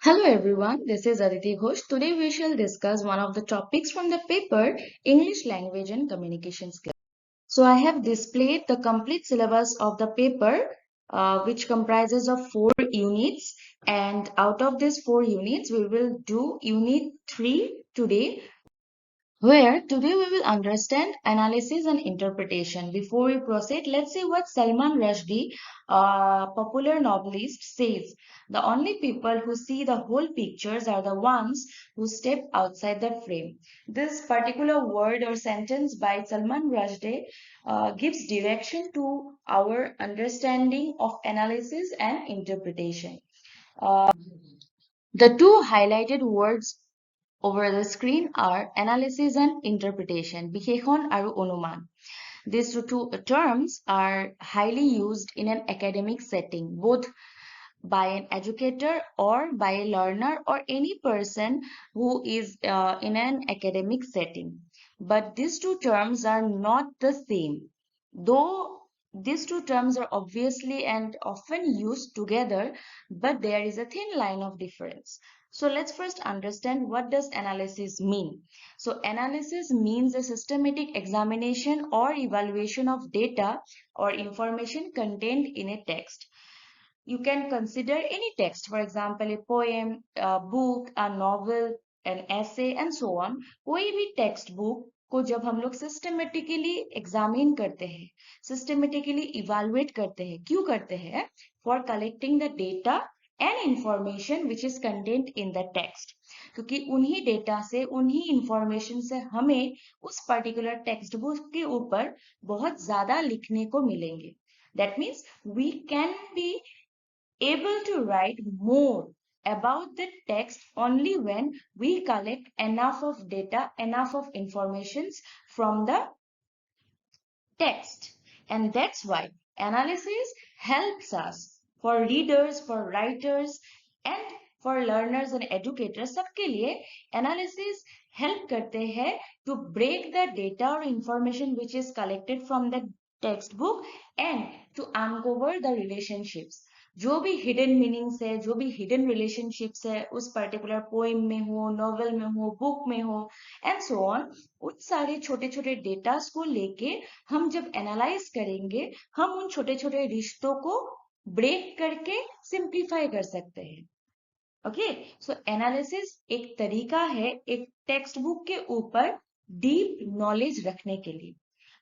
Hello everyone, this is Aditi Ghosh. Today we shall discuss one of the topics from the paper English Language and Communication Skills. So I have displayed the complete syllabus of the paper which comprises of 4 units, and out of these 4 units we will do unit 3 today, where today we will understand analysis and interpretation. Before we proceed, let's see what Salman Rushdie, a popular novelist, says. The only people who see the whole pictures are the ones who step outside the frame. This particular word or sentence by Salman Rushdie gives direction to our understanding of analysis and interpretation. Uh, the two highlighted words over the screen are analysis and interpretation, বিশেষণ আৰু অনুমান. These two terms are highly used in an academic setting, both by an educator or by a learner or any person who is in an academic setting. But these two terms are not the same. Though these two terms are obviously and often used together, but there is a thin line of difference. So let's first understand, what does analysis mean? So analysis means a systematic examination or evaluation of data or information contained in a text. You can consider any text, for example, a poem, a book, a novel, an essay, and so on. कोई भी text book को जब हम लोग systematically examine करते हैं, systematically evaluate करते हैं, क्यों करते हैं? For collecting the data and information which is contained in the text. क्योंकि उन्हीं डेटा से, उन्हीं इंफॉर्मेशन से हमें उस पर्टिकुलर टेक्स्ट बुक के ऊपर बहुत ज्यादा लिखने को मिलेंगे. That means we can be able to write more about the text only when we collect enough of data, enough of informations from the text. And that's why analysis helps us, for readers, for writers, and for learners and educators. सबके लिए analysis help करते हैं to break the data or information which is collected from the textbook and to uncover the relationships. जो भी hidden meanings है, जो भी hidden relationships है उस पर्टिकुलर पोएम में हो, नॉवेल में हो, बुक में हो, एंड सो ऑन, उन सारे छोटे छोटे डेटास को लेके हम जब एनालाइज करेंगे, हम उन छोटे छोटे रिश्तों को ब्रेक करके सिंप्लीफाई कर सकते हैं. ओके, सो एनालिसिस एक तरीका है एक टेक्स्ट बुक के ऊपर डीप नॉलेज रखने के लिए.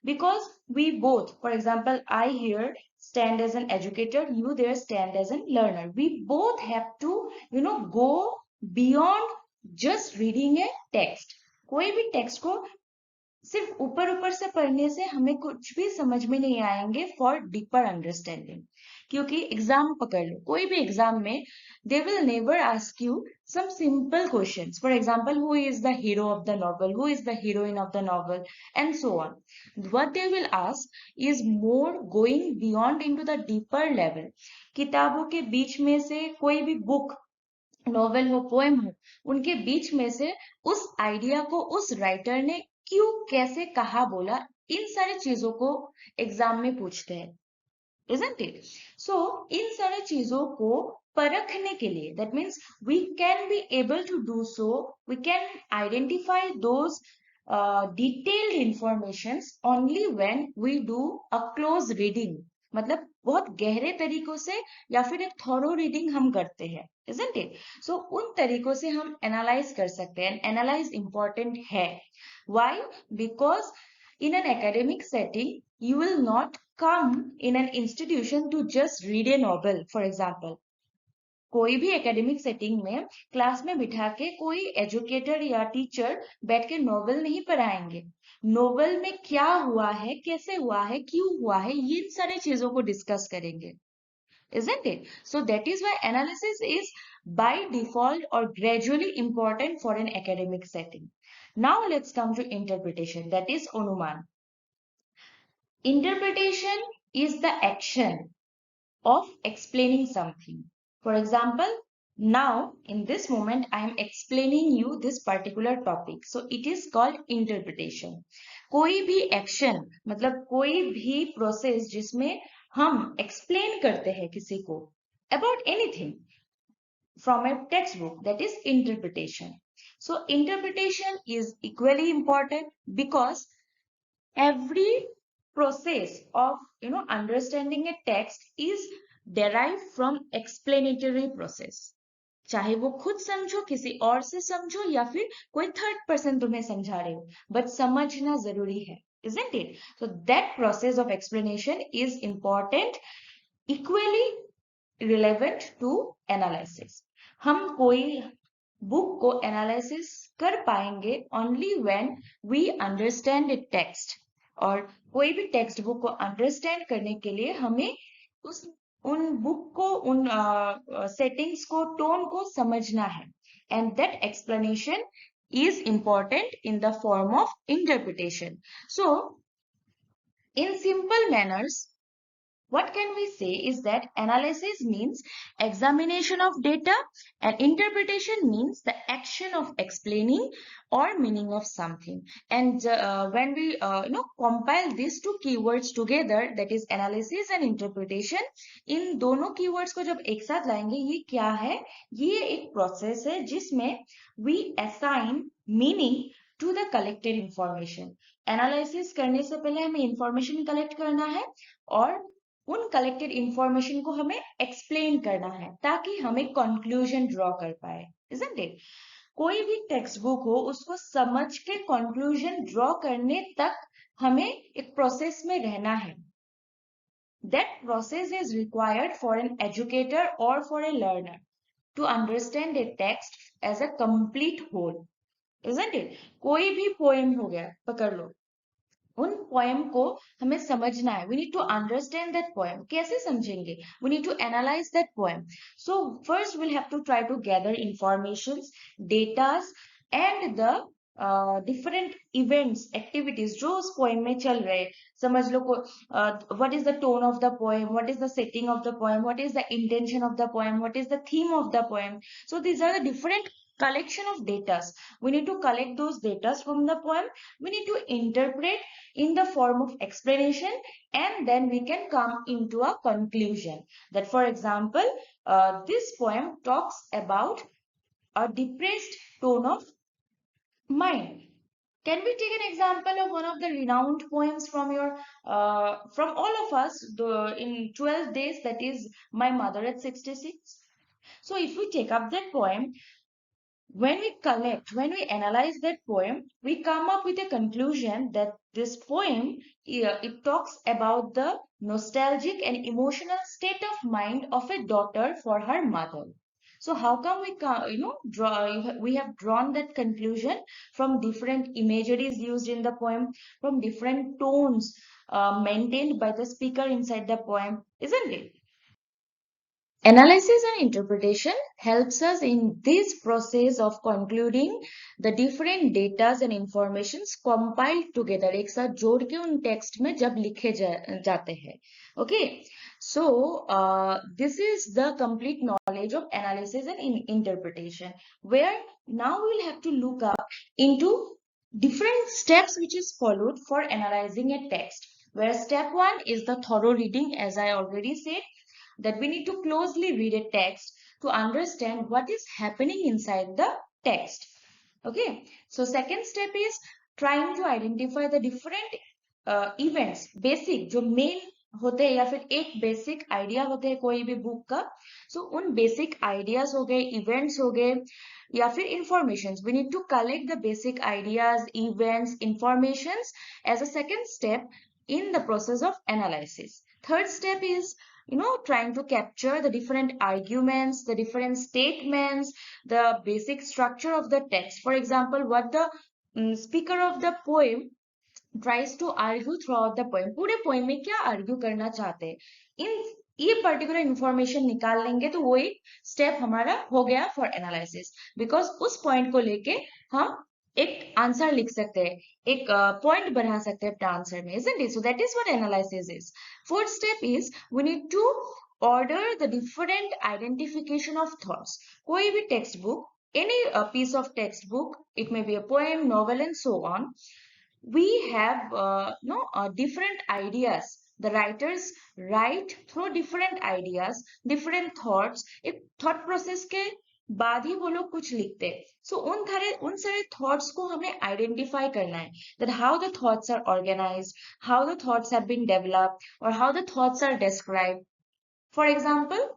Because we both, for example, I here stand as an educator, you there stand as a learner. We both have to, go beyond just reading a text. कोई भी text को सिर्फ ऊपर ऊपर से पढ़ने से हमें कुछ भी समझ में नहीं आएंगे फॉर डीपर अंडरस्टैंडिंग. क्योंकि एग्जाम पकड़ लो, कोई भी एग्जाम में they will never ask you some simple questions. For example, who is the hero of the novel, who is the heroine of the novel, and so on. What they will ask is more going beyond into the deeper level. किताबों के बीच में से कोई भी book, novel हो, poem हो, उनके बीच में से उस आइडिया को उस राइटर ने क्यों, कैसे, कहा, बोला, इन सारी चीजों को एग्जाम में पूछते हैं, isn't it? So इन सारी चीजों को परखने के लिए, that means we can be able to do so, we can identify those detailed informations only when we do a close reading. मतलब बहुत गहरे तरीकों से या फिर एक थॉरो रीडिंग हम करते हैं, isn't it? So उन तरीकों से हम एनालाइज कर सकते हैं. एनालाइज इंपॉर्टेंट है. Why? Because in an academic setting, you will not come in an institution to just read a novel, for example. कोई भी एकेडमिक सेटिंग में क्लास में बिठा के कोई एजुकेटर या टीचर बैठ के नॉवेल नहीं पढ़ाएंगे. नॉवेल में क्या हुआ है, कैसे हुआ है, क्यों हुआ है, ये सारी चीजों को डिस्कस करेंगे, isn't it? So that is why analysis is by default or gradually important for an academic setting. Now let's come to interpretation, that is onuman. Interpretation is the action of explaining something. For example, now in this moment I am explaining you this particular topic, so it is called interpretation. कोई भी action, मतलब कोई भी process जिसमें हम explain करते हैं किसी को about anything. from a textbook, that is interpretation. So interpretation is equally important because every process of understanding a text is derived from explanatory process. चाहे वो खुद समझो, किसी और से समझो, या फिर कोई थर्ड पर्सन तुम्हें समझा रहे हो, बट समझना जरूरी है, isn't it? So that process of explanation is important, equally relevant to analysis. हम कोई बुक को एनालिसिस कर पाएंगे only when we understand it text, और कोई भी टेक्स्ट बुक को अंडरस्टैंड करने के लिए हमें उस उन बुक को, उन सेटिंग्स को, टोन को समझना है, and that explanation is important in the form of interpretation. So in simple manners, what can we say is that analysis means examination of data and interpretation means the action of explaining or meaning of something. And when we compile these two keywords together, that is analysis and interpretation, इन दोनों keywords को जब एक साथ लाएंगे, ये क्या है? ये एक process है जिसमें we assign meaning to the collected information. Analysis करने से पहले हमें information collect करना है और उन कलेक्टेड इंफॉर्मेशन को हमें एक्सप्लेन करना है ताकि हमें कंक्लूजन ड्रॉ कर पाए, isn't it? कोई भी टेक्स्ट बुक हो, उसको समझ के कंक्लूजन ड्रॉ करने तक हमें एक प्रोसेस में रहना है. That process is required for an educator or for a learner to understand a text as a complete whole, isn't it? कोई भी पोएम हो गया, पकड़ लो, उन पोएम को हमें समझना है. We need to understand that poem. कैसे समझेंगे? We need to analyse that poem. So first will have to try to gather informations, datas and the different events, activities जो उस पोएम में चल रहे. समझ लो what is the tone of the poem, what is the setting of the poem, what is the intention of the poem, what is the theme of the poem. So these are the different collection of data. We need to collect those data from the poem. We need to interpret in the form of explanation, and then we can come into a conclusion. That, for example, this poem talks about a depressed tone of mind. Can we take an example of one of the renowned poems from your from all of us in 12 days, that is My Mother at 66? So if we take up that poem, when we analyze that poem, we come up with a conclusion that this poem, it talks about the nostalgic and emotional state of mind of a daughter for her mother. So how come we have drawn that conclusion from different imageries used in the poem, from different tones maintained by the speaker inside the poem, isn't it? Analysis and interpretation helps us in this process of concluding the different datas and informations compiled together, एक साथ जोड़ के उन text में जब लिखे जाते हैं. Okay, so this is the complete knowledge of analysis and interpretation, where now we'll have to look up into different steps which is followed for analyzing a text, where step 1 is the thorough reading, as I already said, that we need to closely read a text to understand what is happening inside the text. Okay, so second step is trying to identify the different events, basic जो main होते हैं या फिर एक basic idea होते हैं कोई भी बुक का. सो उन बेसिक आइडियाज हो गए, इवेंट्स हो गए, या फिर informations. We need to collect the basic ideas, events, informations as a second step in the process of analysis. Third step is trying to capture the different arguments, the different statements, the basic structure of the text. For example, what the speaker of the poem tries to argue throughout the poem. पूरे poem में क्या argue करना चाहते हैं, इन ये particular information निकाल लेंगे तो वो एक स्टेप हमारा हो गया फॉर एनालिसिस, बिकॉज उस पॉइंट को लेके हम एक आंसर लिख सकते हैं, एक पॉइंट बना सकते हैं अपने आंसर में, isn't it? So that is what analysis is. Fourth step is we need to order the different identification of thoughts. कोई भी text book, any piece of text book, it may be a poem, novel and so on, we have different ideas. The writers write through different ideas, different thoughts. एक thought process के बाद ही वो लोग कुछ लिखते। सो उन सारे थॉट्स को हमें आइडेंटिफाई करना है, that how the thoughts are organised, how the thoughts have been developed, और how the thoughts are described. For example,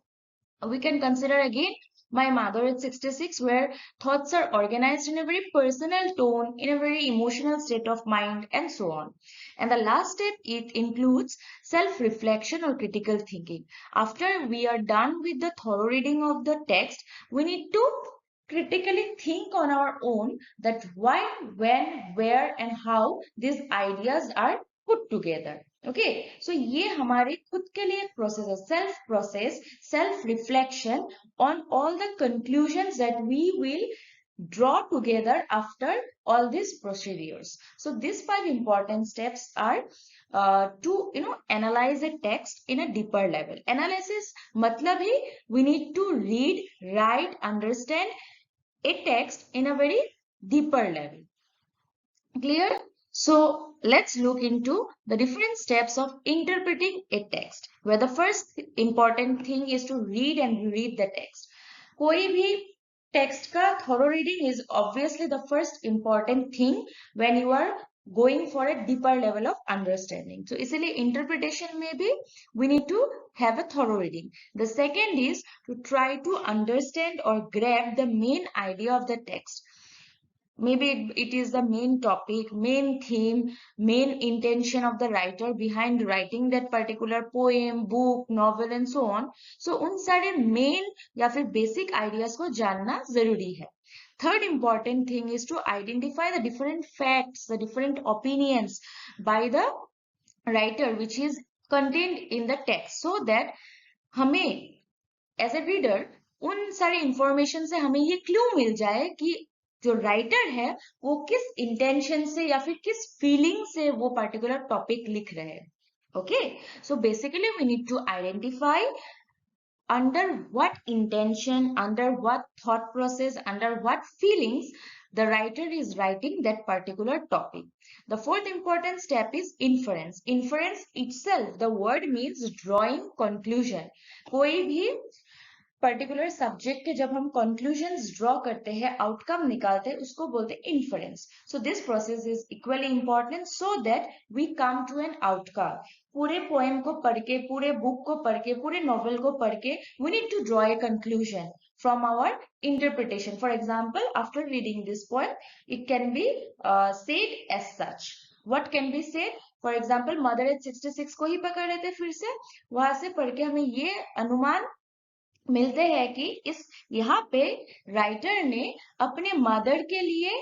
we can consider again my mother at 66, where thoughts are organized in a very personal tone, in a very emotional state of mind, and so on. And the last step, it includes self-reflection or critical thinking. After we are done with the thorough reading of the text, we need to critically think on our own that why, when, where, and how these ideas are put together. Okay, so ये हमारे खुद के लिए एक process है, self process, self reflection on all the conclusions that we will draw together after all these procedures. So these 5 important steps are to analyze a text in a deeper level. Analysis matlab hi we need to read, write, understand a text in a very deeper level. Clear? So let's look into the different steps of interpreting a text, where the first important thing is to read and reread the text. कोई भी text का thorough reading is obviously the first important thing when you are going for a deeper level of understanding. So इसलिए interpretation में भी we need to have a thorough reading. The second is to try to understand or grab the main idea of the text. Maybe it is the main topic, main theme, main intention of the writer behind writing that particular poem, book, novel, and so on. So उन सारे main या फिर basic ideas को जानना जरूरी है. Third important thing is to identify the different facts, the different opinions by the writer which is contained in the text, so that हमें as a reader उन सारे इंफॉर्मेशन से हमें ये क्लू मिल जाए कि जो राइटर है वो किस इंटेंशन से या फिर किस फीलिंग से वो पर्टिकुलर टॉपिक लिख रहे हैं. Okay, so basically we need to identify under what intention, under what thought process, under what feelings the writer is writing that particular topic. The fourth important step is inference. Inference itself, the word means drawing conclusion. कोई भी particular subject के जब हम conclusions draw करते हैं, outcome निकालते हैं, उसको बोलते हैं inference. So this process is equally important so that we come to an outcome. पूरे पोएम को पढ़ के, पूरे बुक को पढ़ के, पूरे नॉवेल को पढ़ के we need to draw a conclusion from our interpretation. For example, after reading this poem, it can be said as such. What can be said? For example, Mother at 66 को ही पकड़ लेते फिर से, वहां से पढ़ के हमें ये अनुमान मिलते हैं कि इस यहाँ पे राइटर ने अपने मदर के लिए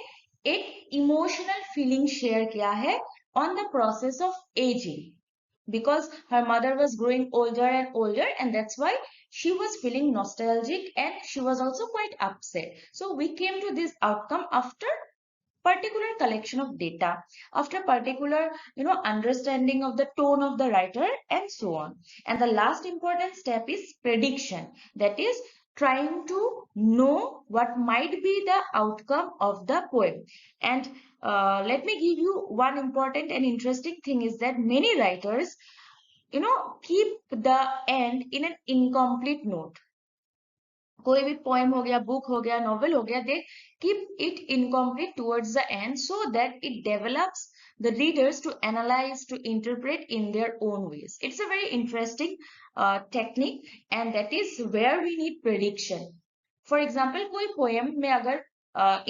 एक इमोशनल फीलिंग शेयर किया है on the process of ageing, because her mother was growing older and older, and that's why she was feeling nostalgic and she was also quite upset. So we came to this outcome after particular collection of data, after particular understanding of the tone of the writer, and so on. And the last important step is prediction, that is trying to know what might be the outcome of the poem. And let me give you one important and interesting thing, is that many writers keep the end in an incomplete note. कोई भी poem हो गया, book हो गया, novel हो गया, they keep it incomplete towards the and so that it develops the readers to analyze, to interpret in their own ways. It's a very interesting technique, and that is where we need prediction. For example, कोई poem में अगर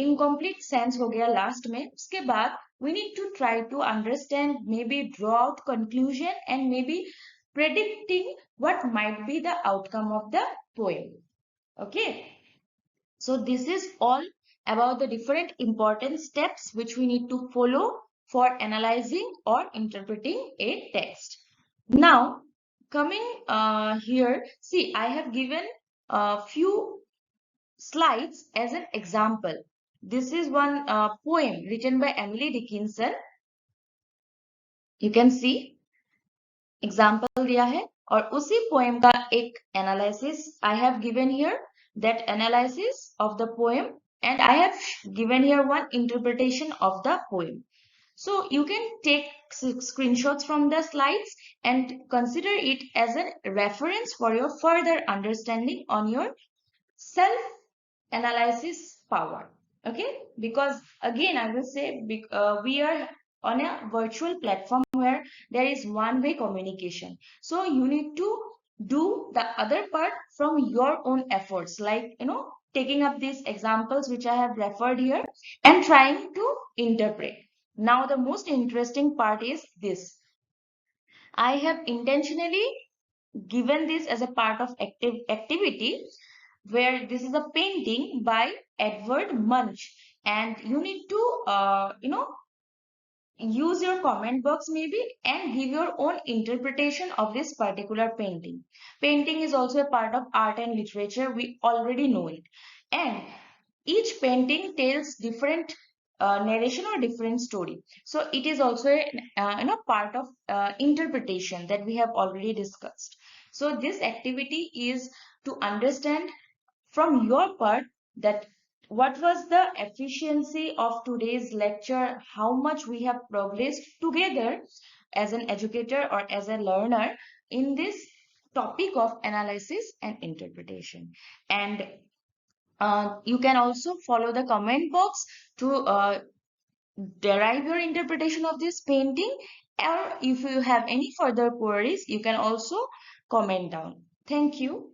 incomplete sense हो गया last में, उसके बाद we need to try to understand, maybe draw out conclusion, and maybe predicting what might be the outcome of the poem. Okay, so this is all about the different important steps which we need to follow for analyzing or interpreting a text. Now, coming here, see, I have given a few slides as an example. This is one poem written by Emily Dickinson. You can see example दिया है, और उसी poem का एक analysis I have given here, that analysis of the poem, and I have given here one interpretation of the poem. So you can take screenshots from the slides and consider it as a reference for your further understanding on your self analysis power. Okay, because again I will say we are on a virtual platform where there is one-way communication, so you need to do the other part from your own efforts, like taking up these examples which I have referred here and trying to interpret. Now the most interesting part is this: I have intentionally given this as a part of activity, where this is a painting by Edward Munch, and you need to use your comment box maybe and give your own interpretation of this particular painting. Painting is also a part of art and literature, we already know it, and each painting tells different narration or different story, so it is also a part of interpretation that we have already discussed. So this activity is to understand from your part that what was the efficiency of today's lecture, how much we have progressed together as an educator or as a learner in this topic of analysis and interpretation. And you can also follow the comment box to derive your interpretation of this painting, or if you have any further queries, you can also comment down. Thank you.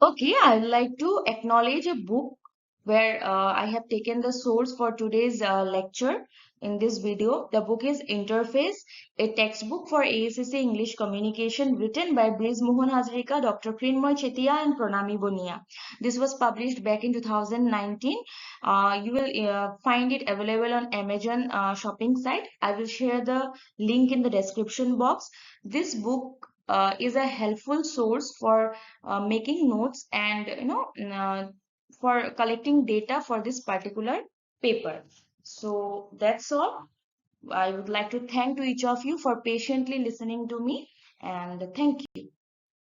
Okay, I would like to acknowledge a book where I have taken the source for today's lecture in this video. The book is Interface, a textbook for AECC English communication written by Briz Mohan Hazarika, Dr. Krinmoy Chetia and Pranami Bonia. This was published back in 2019. You will find it available on Amazon shopping site. I will share the link in the description box. This book is a helpful source for making notes and for collecting data for this particular paper. So that's all. I would like to thank to each of you for patiently listening to me, and thank you.